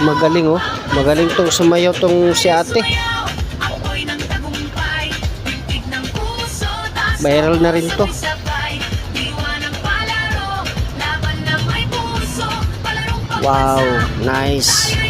Magaling oh. Magaling tong sumayaw tong si ate. Viral na rin to. Wow, nice.